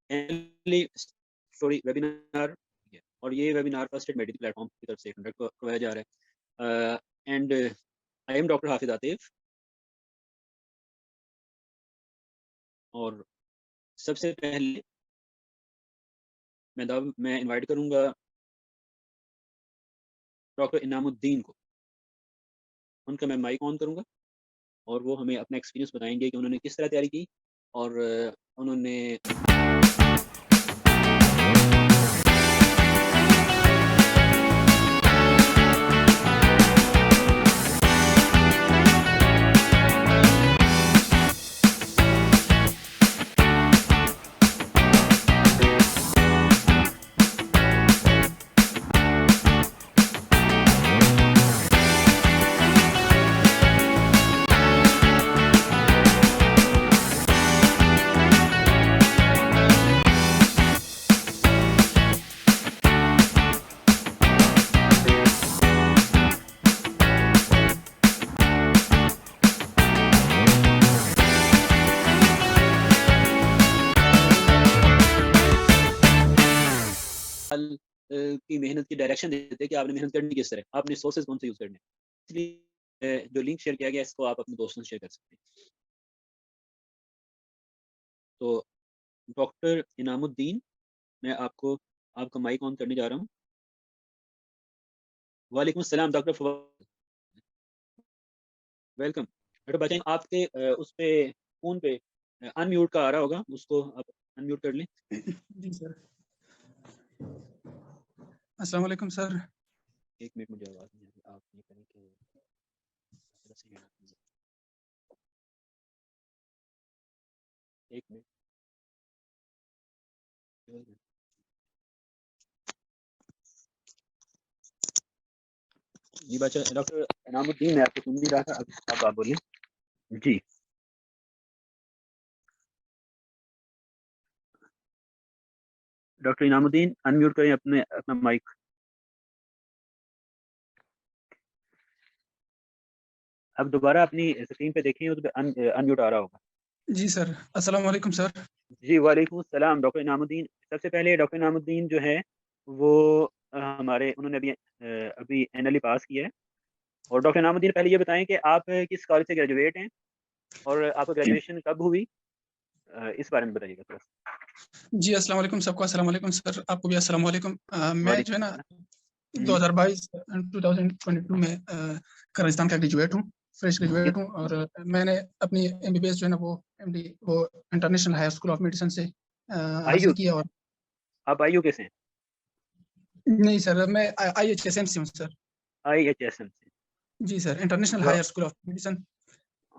Anly story webinar है और ये webinar first aid medical platform की तरफ से कंडक्ट करवाया जा रहा है। एंड आई एम डॉक्टर हाफिज आतिफ और सबसे पहले मैं इनवाइट करूंगा डॉक्टर इनामुद्दीन को। उनका मैं माइक ऑन करूंगा और वो हमें अपना एक्सपीरियंस बताएंगे कि उन्होंने किस तरह तैयारी की और उन्होंने की मेहनत की डायरेक्शन देते हैं कि आपने मेहनत करनी किस तरह, आपने सोर्सेज कौन से यूज़ करने हैं। इसलिए जो लिंक शेयर किया गया इसको आप अपने दोस्तों से शेयर कर सकते हैं। तो डॉक्टर इनामुद्दीन, मैं आपका माइक ऑन करने जा रहा हूँ। वालेकुम अस्सलाम डॉक्टर फवाद, वेलकम। डॉक्टर बताएं आपके उस पे फ़ोन पे अनम्यूट का आ रहा होगा, उसको आप अनम्यूट कर लें। जी सर। अस्सलाम वालेकुम सर। एक मिनट, मुझे आवाज़ नहीं आ रही, आप ये करें कि एक मिनट। जी बच्चा, डॉक्टर इनामुद्दीन, मैं आपको सुन नहीं रहा था, अब आप बोलिए जी। डॉक्टर इनामुद्दीन अनम्यूट करें अपना माइक। अब दोबारा अपनी स्क्रीन पे देखें, उस पे अनम्यूट आ रहा होगा। जी सर। अस्सलाम वालेकुम सर। जी वालेकुम सलाम डॉक्टर इनामुद्दीन। सबसे पहले डॉक्टर इनामुद्दीन जो है वो हमारे उन्होंने अभी एनएलई पास किया है। और डॉक्टर इनामुद्दीन पहले ये बताएं कि आप किस कॉलेज से ग्रेजुएट हैं और आपका ग्रेजुएशन कब हुई, इस बारे में बताइएगा थोड़ा सा। जी अस्सलाम वालेकुम सबको। अस्सलाम वालेकुम सर, आपको भी अस्सलाम वालेकुम। मैं जो है ना वालेकुम 2022 2022 में राजस्थान का ग्रेजुएट हूँ, फ्रेश ग्रेजुएट हूँ। और मैंने अपनी एमबीबीएस जो है ना वो एमडी वो international higher school of medicine से हासिल आयु, किया। और आप आयु कैसे हैं? नहीं सर, मैं आईएचएसएम से हूँ सर। IHSM से? जी सर, इंटरनेशनल वाह, हायर स्कूल ऑफ मेडिसिन।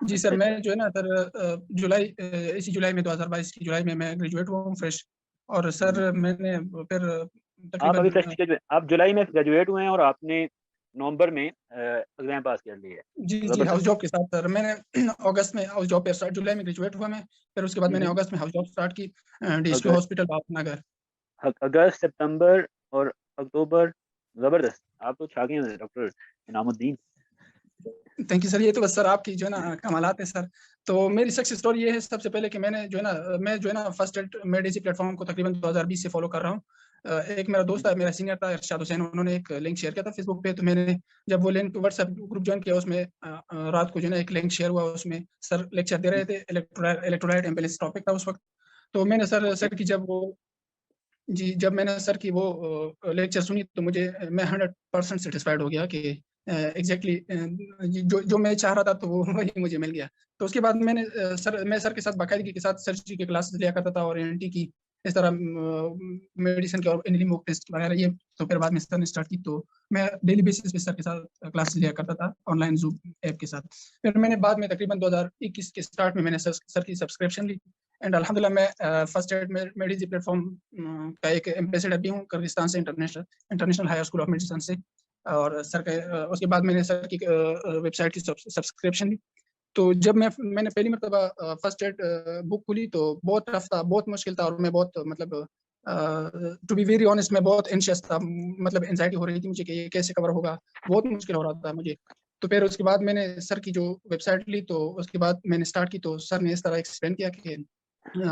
जी सर, अच्छा मैं अच्छा। जो है ना सर इसी जुलाई में 2022 की जुलाई में मैं ग्रेजुएट हुआ हूँ फ्रेश। और हम्म। सर मैंने फिर आप अभी तकरीबन फ्रेश ग्रेजुएट, आप जुलाई में ग्रेजुएट हुए हैं और आपने नवंबर में एग्जाम पास कर लिया है। जी हाउस जबरदस्त। जॉब के साथ सर मैंने अगस्त में हाउस जॉब पे स्टार्ट, जुलाई में ग्रेजुएट हुआ मैं। फिर उसके बाद मैंने हम्म। अगस्त में हाउस जॉब स्टार्ट की डीएसपी अगस्त, हॉस्पिटल बापनगर। अगस्त, सितंबर और अक्टूबर, जबरदस्त। आप तो छा गए हैं doctor Inamuddin. Thank you sir. ये तो बस सर आपकी जो है ना कमालात है सर। तो मेरी सक्सेस स्टोरी ये है सबसे पहले कि मैं जो है ना फर्स्ट एड मेडिसी प्लेटफॉर्म को तकरीबन 2020 से फॉलो कर रहा हूँ। एक मेरा दोस्त है, मेरा सीनियर था इरशाद हुसैन, उन्होंने एक लिंक शेयर किया था फेसबुक पे। तो मैंने जब वो लिंक व्हाट्सएप ग्रुप ज्वाइन किया, उसमें रात को जो है ना एक लिंक शेयर हुआ, उसमें सर लेक्चर दे रहे थे, इलेक्ट्रोलाइट एम्बुलेंस टॉपिक था उस वक्त। तो मैंने ओके। जब मैंने सर की वो लेक्चर सुनी तो मैं 100% सेटिस्फाइड हो गया कि एग्जैक्टली जो जो मैं चाह रहा था तो वो वही मुझे मिल गया। तो उसके बाद मैं सर के साथ बाकायदगी के साथ सर्जरी की क्लासेस लिया करता था और एनटी की, इस तरह मेडिसिन के और एनली मॉक टेस्ट वगैरह ये। तो फिर बाद में सर ने स्टार्ट की, तो मैं डेली बेसिस पे सर के साथ क्लासेस लिया करता था ऑनलाइन जूम ऐप के साथ। फिर मैंने बाद में तकरीबन 2021 के स्टार्ट में मैंने सर की सब्सक्रिप्शन ली। एंड अल्हम्दुलिल्लाह मैं फर्स्ट एड मेडिजी प्लेटफॉर्म का एक एम्बेसडर भी हूँ किर्गिस्तान से, international higher school of medicine से। और उसके बाद मैंने सर की वेबसाइट की सब्सक्रिप्शन ली। तो जब मैंने पहली मरतबा फर्स्ट एड बुक खुली तो बहुत टफ था, बहुत मुश्किल था। और मैं बहुत मतलब टू बी वेरी ऑनेस्ट मैं बहुत एंशियस था, मतलब एंजाइटी हो रही थी मुझे कि ये कैसे कवर होगा, बहुत मुश्किल हो रहा था मुझे। तो फिर उसके बाद मैंने सर की जो वेबसाइट ली, तो उसके बाद मैंने स्टार्ट की। तो सर ने इस तरह एक्सप्लेन किया कि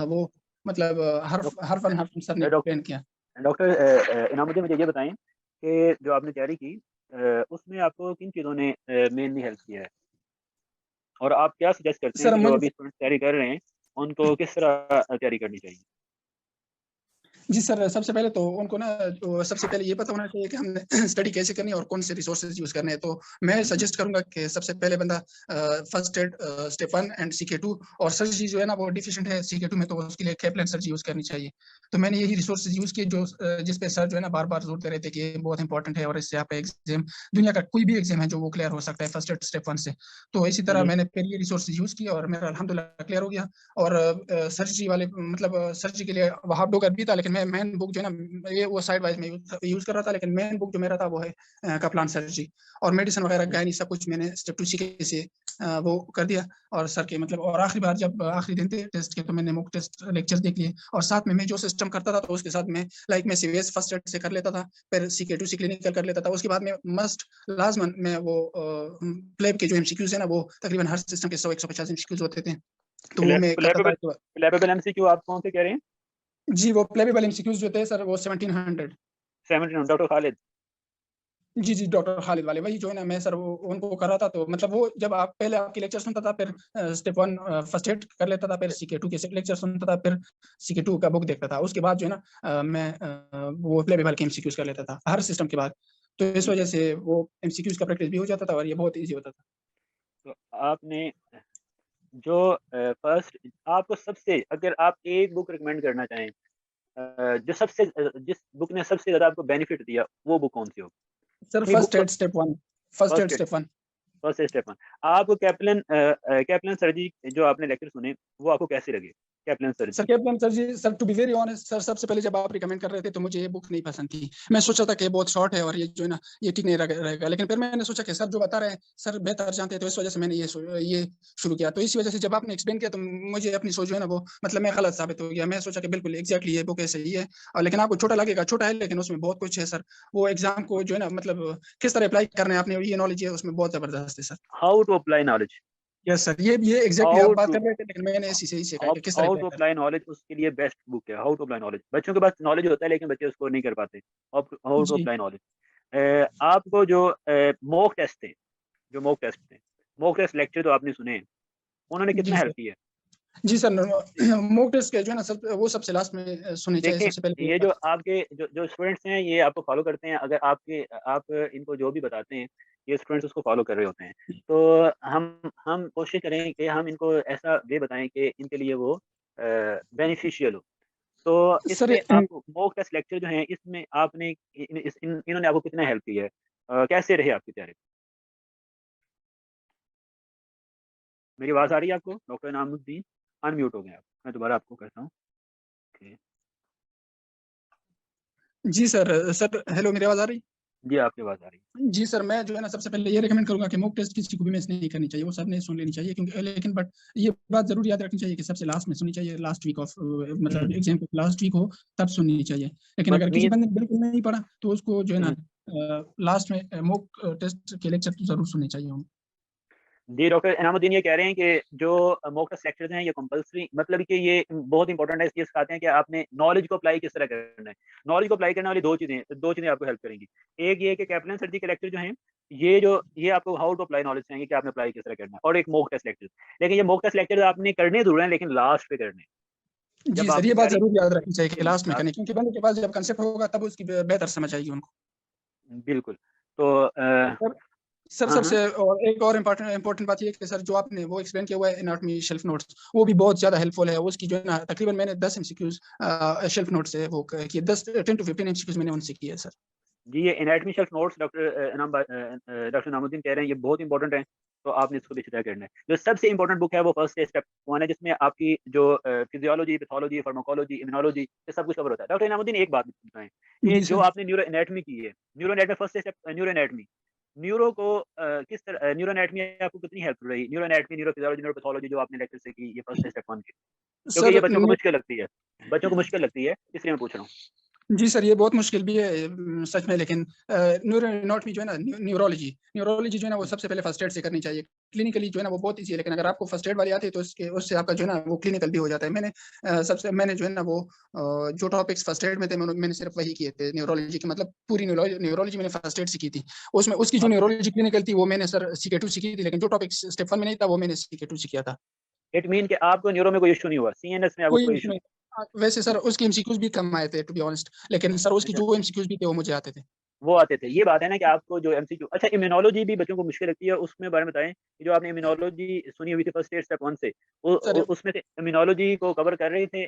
वो मतलब डॉक हर फन सर ने डॉक एक्सप्लेन किया। डॉक्टर इनामुद्दीन, मुझे ये बताएँ कि जो आपने तैयारी की उसमें आपको किन चीज़ों ने मेनली हेल्प किया है? और आप क्या सजेस्ट करते हैं सर कि जो मुझे अभी स्टूडेंट्स तैयारी कर रहे हैं, उनको किस तरह तैयारी करनी चाहिए? जी सर, सबसे पहले तो उनको ना सबसे पहले ये पता होना चाहिए कि हमने स्टडी कैसे करनी है और कौन से रिसोर्सेज यूज़ करने हैं। तो मैं हुँ, हुँ। सजेस्ट करूँगा कि सबसे पहले बंदा first aid step 1 and CK 2 और सर्जरी जो है ना वो डिफिशिएंट है सीके 2 में, तो उसके लिए कैप्लन सर्जरी यूज़ करनी चाहिए। तो मैंने यही रिसोर्सेज यूज़ किए जो जिस पे सर जो है ना बार-बार ज़ोर दे रहे थे कि ये बहुत इंपॉर्टेंट है और इससे आपका एग्ज़ाम दुनिया का कोई भी एग्ज़ाम है जो वो क्लियर हो सकता है फर्स्ट एड स्टेप 1 से। तो इसी हुँ, तरह हुँ। मैंने फिर ये रिसोर्सेज यूज़ किए और मेरा अल्हम्दुलिल्लाह क्लियर हो गया। और सर्जरी वाले मतलब सर्जरी के लिए वहाब डॉकर भी था, लेकिन मैं मेन बुक जो है ना ये वो साइड वाइज में यूज़ कर रहा था, लेकिन मेन बुक जो मेरा था वो है कप्लान सर्जरी और मेडिसिन वगैरह हुँ। गायनी सब कुछ मैंने स्टेप 2 सीके से वो कर दिया। और सर के मतलब और आखिरी बार जब आखिरी दिन थे टेस्ट के तो मैंने मॉक टेस्ट लेक्चर देख लिए और साथ में मैं जो सिस्टम करता था तो उसके साथ में लाइक मैं सीवीएस फर्स्ट एड से कर लेता था, फिर सीके 2 से क्लिनिकल कर लेता था। उसके बाद में मस्ट लाजमन मैं वो प्लेब के जो एमसीक्यूज है ना वो तकरीबन हर सिस्टम के 100-150 एमसीक्यूज होते थे, तो वो मैं करता फ्लैपेबल था। फ्लैपेबल एमसीक्यू आप कौन से कह रहे हैं? जी, वो प्लेबेबल एमसीक्यूज़ जो थे सर वो 1700। 17 डॉक्टर खालिद। जी, जी, डॉक्टर खालिद वाले वही जो है ना मैं सर वो उनको कर रहा था, तो मतलब वो जब आप पहले आपके लेक्चर सुनता था, फिर स्टेप 1 फर्स्ट एड कर लेता था, फिर सीके 2 के लेक्चर सुनता था, फिर सीके 2 का बुक देखता था। उसके बाद जो है ना मैं वो प्लेबेबल के एमसीक्यूज़ कर लेता था, हर सिस्टम के बाद। तो इस ठीक वजह है। से वो एमसीक्यूज़ का प्रैक्टिस भी हो जाता था और ये बहुत ईज़ी होता था। तो आपने जो फर्स्ट आपको सबसे अगर आप एक बुक रिकमेंड करना चाहें जो जिस बुक ने सबसे ज़्यादा आपको बेनिफिट दिया, वो बुक कौन-सी होगी? सर कोई बुक फर्स्ट तो aid step 1 first aid first aid step 1। First aid step 1 आपको कैप्लन सर्जरी जो आपने लेक्चर सुने, वो आपको कैसे लगे? Kaplan sir surgery. Captain sir जी, sir to be very honest sir, सबसे पहले जब आप रिकमेंड कर रहे थे तो मुझे ये बुक नहीं पसंद थी। मैं सोचा था कि बहुत शॉर्ट है और ये जो है ना ये ठीक नहीं रहेगा, लेकिन फिर मैंने सोचा कि सर जो बता रहे हैं सर बेहतर जानते हैं, तो इस वजह से मैंने ये शुरू किया। तो इसी वजह से जब आपने एक्सप्लेन किया तो मुझे अपनी सोच जो है ना वो मतलब मैं गलत साबित हो गया। मैं सोचा कि बिल्कुल एग्जैक्टली ये बुक ऐसे ही है और लेकिन आपको छोटा लगेगा, छोटा है लेकिन उसमें बहुत कुछ है सर। वो एग्जाम को जो है ना मतलब किस तरह अप्लाई करना है आपने ये नॉलेज है उसमें बहुत जबरदस्त है सर। How to apply knowledge. Yes sir, ये एग्जैक्टली हाउ आप बात टू कर रहे थे, लेकिन मैंने इसी से ही सीखा है हाउ कि किस तरह हाउ अप्लाई टू करना अप्लाई नॉलेज उसके लिए बेस्ट बुक है, हाउ टू अप्लाई नॉलेज। बच्चों के पास नॉलेज होता है लेकिन बच्चे उसको नहीं कर पाते। हाउ है। टू जी, अप्लाई नॉलेज। आपको जो मॉक टेस्ट थे, जो मॉक टेस्ट थे, मॉक टेस्ट लेक्चर जो आपने सुने, उन्होंने जी कितना सर। हेल्प किया? जी सर, मॉक टेस्ट के जो है ना सब वो सबसे लास्ट में सुननी चाहिए, देखें, सबसे पहले ये ये जो बात। आपके जो जो स्टूडेंट्स हैं, ये आपको फ़ॉलो करते हैं, अगर आप इनको जो भी बताते हैं, ये स्टूडेंट्स उसको फ़ॉलो कर रहे होते हैं। तो हम कोशिश करें कि हम इनको ऐसा वे बताएँ कि इनके लिए वो बेनिफिशियल हो। तो सर इसमें आप मॉक टेस्ट लेक्चर जो हैं, इसमें आपने इन्होंने आपको कितना हेल्प की है? कैसे रहे आपकी तैयारी? मेरी आवाज़ आ रही है आपको? डॉक्टर इनामुद्दीन, अनम्यूट हो गए आप। मैं दोबारा आपको करता हूँ। ओके। जी सर, सर हेलो मेरी आवाज़ आ रही? जी, आपकी आवाज़ आ रही है। जी सर, मैं जो है ना सबसे पहले ये रिकमेंड करूँगा कि मॉक टेस्ट किसी को भी मिस नहीं करनी चाहिए, वो सबने सुन लेनी चाहिए क्योंकि लेकिन बट ये बात ज़रूर याद रखनी चाहिए कि सबसे लास्ट में सुननी चाहिए, लास्ट वीक ऑफ हुँ, मतलब एग्ज़ाम के लास्ट वीक हो तब सुननी चाहिए। लेकिन बट अगर किसी मीन बंदे ने बिल्कुल नहीं पढ़ा तो उसको जो है हुँ। ना लास्ट में मॉक टेस्ट के लेक्चर तो ज़रूर सुनने चाहिए उनको। जी, डॉक्टर इनामुद्दीन ये कह रहे हैं कि जो मॉक टेस्ट लेक्चर्स हैं ये कंपल्सरी मतलब कि ये बहुत इंपॉर्टेंट है इसलिए सिखाते हैं कि आपने नॉलेज को अप्लाई किस तरह करना है। नॉलेज को अप्लाई करने वाली 2 चीज़ें आपको हेल्प करेंगी। एक ये है कि कैप्लन सर्जरी के लेक्चर जो हैं, ये आपको हाउ टू अप्लाई नॉलेज सिखाएँगे कि आपने अप्लाई किस तरह करना है और एक मॉक टेस्ट लेक्चर। लेकिन ये मॉक टेस्ट लेक्चर आपने करने ज़रूर हैं लेकिन लास्ट पे करने हैं। जी जब सर, आपकी ये बात तैयारी ज़रूर याद रखनी चाहिए कि लास्ट में लास्ट करनी क्योंकि बंदे के पास जब कंसेप्ट होगा तब उसकी बेहतर समझ आएगी उनको। बिल्कुल। तो सर सर हाँ, हाँ। सबसे और एक और इम्पोर्टेंट बात ये है कि सर जो आपने वो एक्सप्लेन किया हुआ है एनाटॉमी शेल्फ नोट्स, वो भी बहुत ज़्यादा हेल्पफुल है। उसकी जो है ना तकरीबन मैंने 10 एमसीक्यूज़ शेल्फ नोट से वो किए 10 टू 15 एमसीक्यूज़ मैंने उनसे किए सर। जी, ये anatomy shelf notes doctor Nizamuddin कह रहे हैं ये बहुत इंपॉर्टेंट है, तो आपने इसको भी अच्छी तरह करना है। जो सबसे इंपॉर्टेंट बुक है वो फर्स्ट स्टेप 1 है जिसमें आपकी जो फिजियोलॉजी, पैथोलॉजी, फार्माकोलॉजी, इम्यूनोलॉजी ये सब कुछ कवर होता है। डॉक्टर इनामुद्दीन एक बात बताएँ कि जी जो सर। आपने न्यूरो एनाटॉमी की है, neuro anatomy first step neuro anatomy, neuro को किस तरह न्यूरो एनाटॉमी आपको कितनी हेल्पफुल रही? Neuro anatomy, neuro physiology, neuro pathology जो आपने लेक्चर से की ये फर्स्ट स्टेप 1 की? क्योंकि सर ये बच्चों को मैं मुश्किल लगती है। बच्चों को मुश्किल लगती है, इसलिए मैं पूछ रहा हूँ। जी सर, ये बहुत मुश्किल भी है सच में, लेकिन न्यूरो एनाटॉमी जो है ना न्यूरोलॉजी न्यूरोलॉजी जो है ना वो हुँ, सबसे पहले फर्स्ट एड से करनी चाहिए। क्लिनिकली जो है ना वो बहुत ईज़ी है, लेकिन अगर आपको फर्स्ट एड वाली आती है तो उससे आपका जो है ना वो क्लिनिकल भी हो जाता है। मैंने जो है ना वो जो टॉपिक्स फर्स्ट एड में थे मैंने सिर्फ वही किए थे न्यूरोलॉजी के, मतलब पूरी न्यूरोलॉजी मैंने फर्स्ट एड से की थी। उसमें उसकी जो आप न्यूरोलॉजी क्लिनिकल थी वो मैंने सर सीके 2 से की थी, लेकिन जो टॉपिक स्टेप 1 में नहीं था वो मैंने सीके 2 से किया था। इट मीन कि आपको न्यूरो में कोई इश्यू नहीं हुआ, सीएनएस में आपको कोई कोई इश्यू इश्यू नहीं। वैसे सर उसके एमसीक्यूज़ भी कम आए थे टू बी ऑनेस्ट, लेकिन सर उसके अच्छा, जो एमसीक्यूज़ भी थे वो मुझे आते थे। वो आते थे। ये बात है ना कि आपको जो एमसीक्यू अच्छा इम्यूनोलॉजी भी बच्चों को मुश्किल लगती है, उसमें बारे में बताएँ कि जो आपने इम्यूनोलॉजी सुनी हुई थी फर्स्ट एड स्टेप 1 से, सर उसमें से इम्यूनोलॉजी को कवर कर रहे थे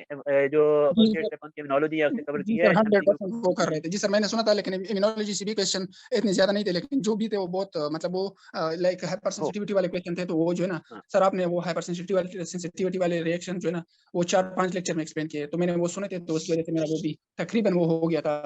जो जी फर्स्ट एड सर। स्टेप 1 की इम्यूनोलॉजी है उसने कवर जी किया सर, है एमसीक्यू को? 100% वो कर रहे थे। जी सर, मैंने सुना था, लेकिन इम्यूनोलॉजी से भी क्वेश्चन इतने ज़्यादा नहीं थे, लेकिन जो भी थे वो बहुत मतलब वो लाइक हाइपर हो सेंसिटिविटी वाले क्वेश्चन थे, तो वो जो है ना हाँ, सर आपने वो हाइपर सेंसिटिविटी वाले रिएक्शन जो है ना वो 4-5 लेक्चर में एक्सप्लेन किए, तो मैंने वो सुने थे, तो उसकी वजह से मेरा वो भी तकरीबन वो हो गया था,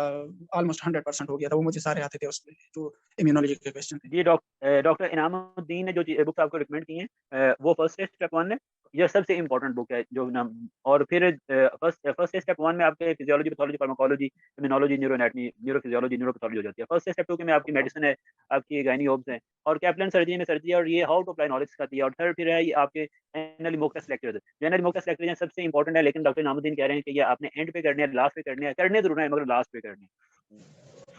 ऑलमोस्ट 100% हो गया था, वो मुझे सारे आते थे उसमें जो इम्यूनोलॉजी के क्वेश्चन थे। जी डॉक्टर इनामुद्दीन ने जो बुक्स आपको रिकमेंड की हैं वो फर्स्ट एड स्टेप 1 है, ये सबसे इम्पोर्टेंट बुक है जो नाम और फिर फर्स्ट एड स्टेप 1 में आपके physiology, pathology, pharmacology, immunology, neuroanatomy, neurophysiology, neuropathology हो जाती है। फर्स्ट एड स्टेप 2 में आपकी मेडिसिन है, आपकी गायनी ओब्स हैं और कैप्लन सर्जरी में सर्जरी है और ये हाउ टू अप्लाई नॉलेज सिखाती है और थर्ड फिर है ये आपके एनुअली मॉक टेस्ट लेक्चर्स। जो एनुअली मॉक टेस्ट लेक्चर हैं सबसे इम्पोर्टेंट है, लेकिन डॉक्टर इनामुद्दीन कह रहे हैं कि ये आपने एंड पे करने हैं, लास्ट पे करने हैं, करने ज़रूर हैं मगर लास्ट पे करने हैं।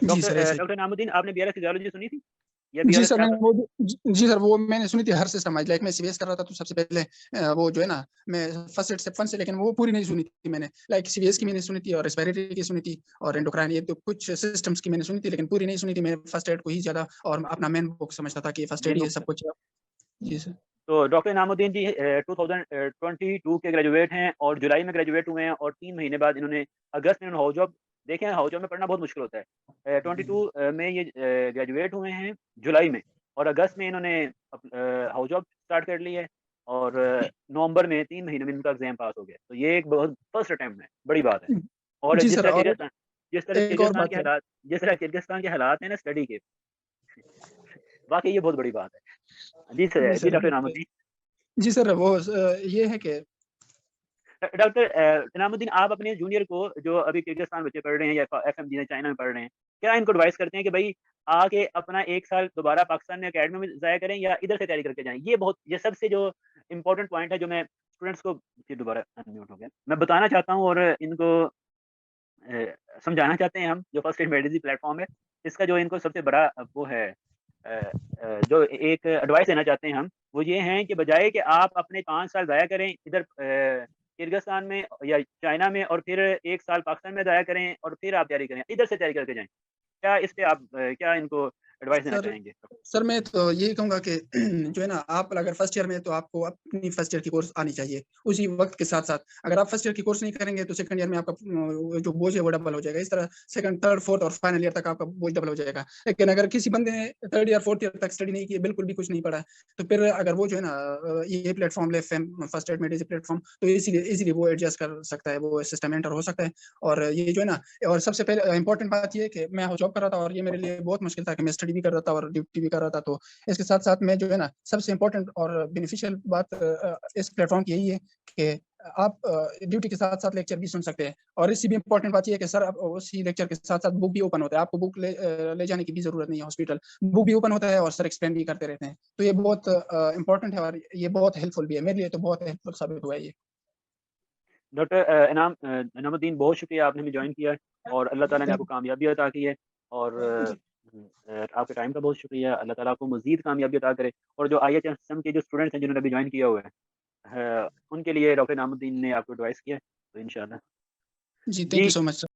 जी सर, ऐसे ही। डॉक्टर इनामुद्दीन आपने बीआरएस फिजियोलॉजी सुनी थी? या जी बीआरएस सर, क्या मैंने वो भी जी सर, वो मैंने सुनी थी हर सिस्टम वाइज़, लाइक मैं सीबीएस कर रहा था तो सबसे पहले वो जो है ना मैं फर्स्ट एड स्टेप 1 से, लेकिन वो पूरी नहीं सुनी थी मैंने। लाइक सीबीएस की मैंने सुनी थी और रेस्पिरेटरी की सुनी थी और एंडोक्राइन, ये तो कुछ सिस्टम्स की मैंने सुनी थी, लेकिन पूरी नहीं सुनी थी। मैं फर्स्ट एड को ही ज़्यादा और अपना मेन बुक समझता था कि फर्स्ट एड मेन ही है बुक सब से? कुछ। जी सर। तो डॉक्टर इनामुद्दीन जी 2022 के ग्रेजुएट हैं और जुलाई में ग्रेजुएट हुए हैं और 3 महीने बाद इन्होंने अगस्त में इन्होंने हाउस जॉब देखें हाउस जॉब में पढ़ना बहुत मुश्किल होता है। 22 में ये ग्रेजुएट हुए हैं जुलाई में और अगस्त में इन्होंने हाउस जॉब स्टार्ट कर ली है और नवंबर में 3 महीने में इनका एग्ज़ाम पास हो गया। तो ये एक बहुत फर्स्ट अटेम्प्ट है, बड़ी बात है। और जी सर, और जिस तरह एक और किर्गिस्तान बात के है। हालात जिस तरह किर्गिस्तान के हालात हैं ना स्टडी के, वाक़ई ये बहुत बड़ी बात है। जी जी सर, डॉक्टर इनामुद्दीन। जी सर, वो ये है कि डॉक्टर इनामुद्दीन आप अपने जूनियर को जो अभी किर्गिस्तान बच्चे पढ़ रहे हैं या एफएमजी में चाइना में पढ़ रहे हैं, क्या इनको एडवाइस करते हैं कि भई आके अपना 1 साल दोबारा पाकिस्तान में अकेडमी में ज़ाया करें या इधर से तैयारी करके जाएँ? ये सबसे जो इम्पोर्टेंट पॉइंट है जो मैं स्टूडेंट्स को फिर दोबारा अनम्यूट हो गया। मैं बताना चाहता हूँ और इनको समझाना चाहते हैं हम जो फर्स्ट एड मेडिसिन प्लेटफ़ॉर्म है, इसका जो इनको सबसे बड़ा वो है जो एक एडवाइस देना चाहते हैं हम, वो ये हैं कि बजाए कि आप अपने 5 साल ज़ाया करें इधर किर्गिस्तान में या चाइना में और फिर 1 साल पाकिस्तान में ज़ाया करें और फिर आप तैयारी करें, इधर से तैयारी करके जाएँ। क्या इस पे आप क्या इनको एडवाइस देना सर चाहेंगे? सर, मैं तो यही कहूँगा कि जो है ना आप अगर फर्स्ट ईयर में हैं तो आपको अपनी फर्स्ट ईयर की कोर्स आनी चाहिए, उसी वक़्त के साथ-साथ। अगर आप फर्स्ट ईयर की कोर्स नहीं करेंगे तो सेकंड ईयर में आपका जो बोझ है वो डबल हो जाएगा। इस तरह सेकंड, थर्ड, फोर्थ और फाइनल ईयर तक आपका बोझ डबल हो जाएगा। लेकिन अगर किसी बंदे ने थर्ड ईयर, फोर्थ ईयर तक स्टडी नहीं की है, बिल्कुल भी कुछ नहीं पढ़ा है, तो फिर अगर वो जो है ना ये प्लेटफ़ॉर्म ले fame first aid medicine platform, तो इज़िली वो एडजस्ट कर सकता है, वो सिस्टम एंटर हो सकता है। और ये जो है ना, और सबसे पहले इम्पोर्टेंट बात ये है कि मैं जॉब कर रहा था और ये मेरे लिए बहुत मुश्किल था कि मैं स्टडी भी कर रहा था और ड्यूटी भी कर रहा था। तो इसके साथ-साथ मैं जो है ना सबसे इम्पोर्टेंट और बेनिफिशियल बात इस प्लेटफ़ॉर्म की यही है कि आप ड्यूटी के साथ-साथ लेक्चर भी सुन सकते हैं। और इससे भी इम्पोर्टेंट बात ये है कि सर आप उसी लेक्चर के साथ-साथ बुक भी ओपन होता है। आपको बुक ले जाने की भी ज़रूरत नहीं है हॉस्पिटल। बुक भी ओपन होता है और सर एक्सप्लेन भी करते रहते हैं। तो ये बहुत इम्पोर्टेंट है और ये बहुत हेल्पफुल भी है। मेरे लिए तो बहुत हेल्पफुल साबित हुआ है ये। डॉक्टर इनामुद्दीन बहुत शुक्रिया आपने हमें जॉइन किया और अल्लाह ताला ने आपको कामयाबी अता की है और आपके टाइम का बहुत शुक्रिया। अल्लाह ताला आपको मज़ीद कामयाबी अता करे और जो आईएचएसएम के जो स्टूडेंट्स हैं जिन्होंने अभी जॉइन किया हुआ है उनके लिए डॉक्टर इनामुद्दीन ने आपको एडवाइस किया है, तो इंशाल्लाह जी, थैंक जी यू सो मच सर।